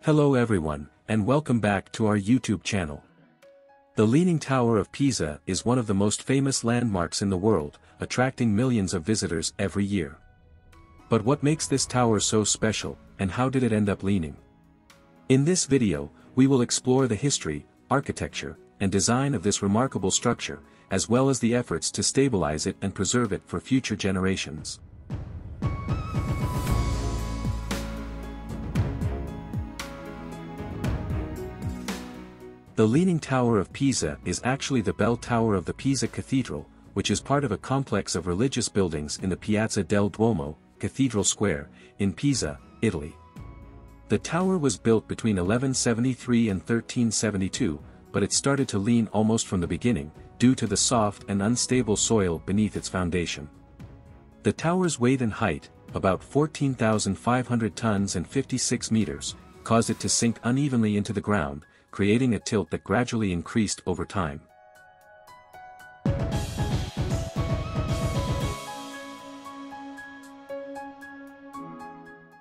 Hello everyone, and welcome back to our YouTube channel. The Leaning Tower of Pisa is one of the most famous landmarks in the world, attracting millions of visitors every year. But what makes this tower so special, and how did it end up leaning? In this video, we will explore the history, architecture, and design of this remarkable structure, as well as the efforts to stabilize it and preserve it for future generations. The Leaning Tower of Pisa is actually the bell tower of the Pisa Cathedral, which is part of a complex of religious buildings in the Piazza del Duomo, Cathedral Square, in Pisa, Italy. The tower was built between 1173 and 1372, but it started to lean almost from the beginning, due to the soft and unstable soil beneath its foundation. The tower's weight and height, about 14,500 tons and 56 meters, caused it to sink unevenly into the ground, creating a tilt that gradually increased over time.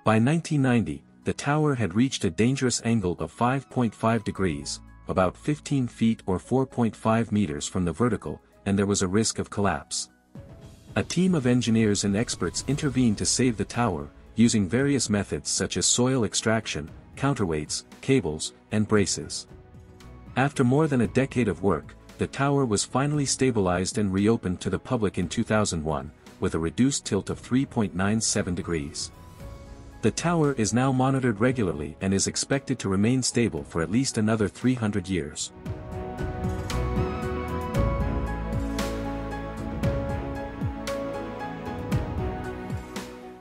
By 1990, the tower had reached a dangerous angle of 5.5 degrees, about 15 feet or 4.5 meters from the vertical, and there was a risk of collapse. A team of engineers and experts intervened to save the tower, using various methods such as soil extraction, counterweights, cables, and braces. After more than a decade of work, the tower was finally stabilized and reopened to the public in 2001, with a reduced tilt of 3.97 degrees. The tower is now monitored regularly and is expected to remain stable for at least another 300 years.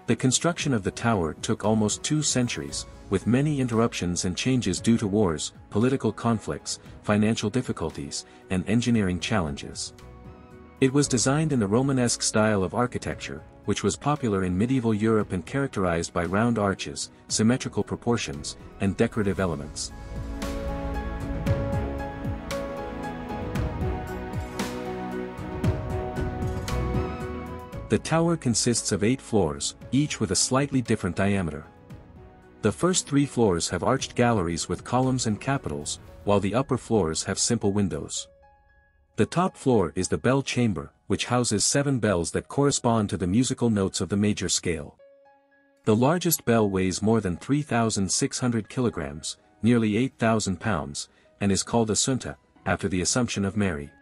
The construction of the tower took almost 2 centuries, with many interruptions and changes due to wars, political conflicts, financial difficulties, and engineering challenges. It was designed in the Romanesque style of architecture, which was popular in medieval Europe and characterized by round arches, symmetrical proportions, and decorative elements. The tower consists of 8 floors, each with a slightly different diameter. The first 3 floors have arched galleries with columns and capitals, while the upper floors have simple windows. The top floor is the bell chamber, which houses 7 bells that correspond to the musical notes of the major scale. The largest bell weighs more than 3,600 kilograms, nearly 8,000 pounds, and is called Assunta, after the Assumption of Mary.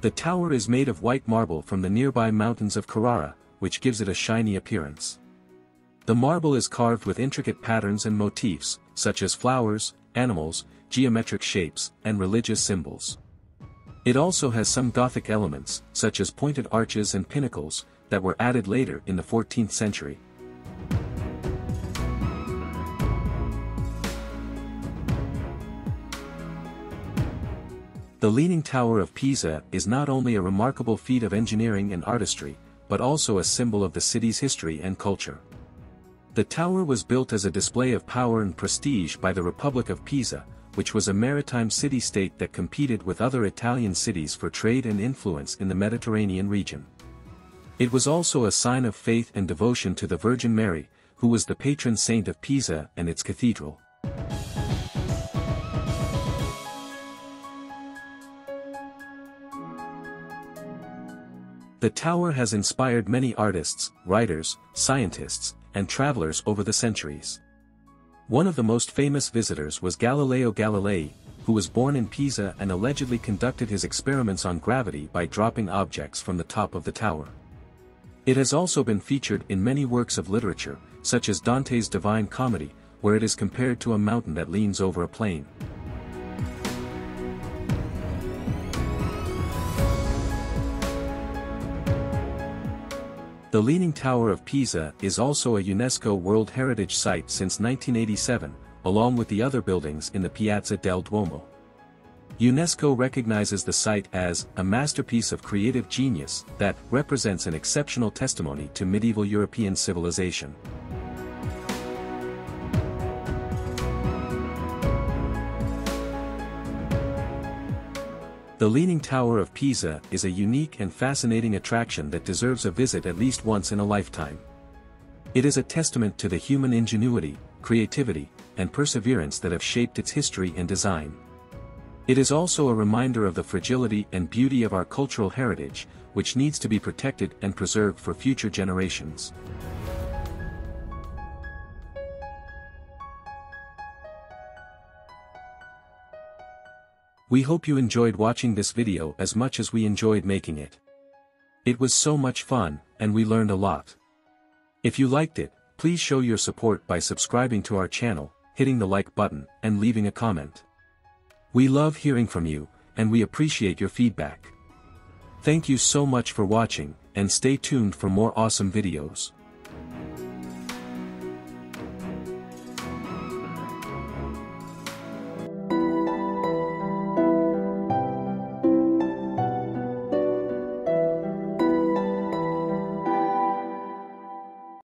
The tower is made of white marble from the nearby mountains of Carrara, which gives it a shiny appearance. The marble is carved with intricate patterns and motifs, such as flowers, animals, geometric shapes, and religious symbols. It also has some Gothic elements, such as pointed arches and pinnacles, that were added later in the 14th century. The Leaning Tower of Pisa is not only a remarkable feat of engineering and artistry, but also a symbol of the city's history and culture. The tower was built as a display of power and prestige by the Republic of Pisa, which was a maritime city-state that competed with other Italian cities for trade and influence in the Mediterranean region. It was also a sign of faith and devotion to the Virgin Mary, who was the patron saint of Pisa and its cathedral. The tower has inspired many artists, writers, scientists, and travelers over the centuries. One of the most famous visitors was Galileo Galilei, who was born in Pisa and allegedly conducted his experiments on gravity by dropping objects from the top of the tower. It has also been featured in many works of literature, such as Dante's Divine Comedy, where it is compared to a mountain that leans over a plain. The Leaning Tower of Pisa is also a UNESCO World Heritage Site since 1987, along with the other buildings in the Piazza del Duomo. UNESCO recognizes the site as a masterpiece of creative genius that represents an exceptional testimony to medieval European civilization. The Leaning Tower of Pisa is a unique and fascinating attraction that deserves a visit at least once in a lifetime. It is a testament to the human ingenuity, creativity, and perseverance that have shaped its history and design. It is also a reminder of the fragility and beauty of our cultural heritage, which needs to be protected and preserved for future generations. We hope you enjoyed watching this video as much as we enjoyed making it. It was so much fun, and we learned a lot. If you liked it, please show your support by subscribing to our channel, hitting the like button, and leaving a comment. We love hearing from you, and we appreciate your feedback. Thank you so much for watching, and stay tuned for more awesome videos.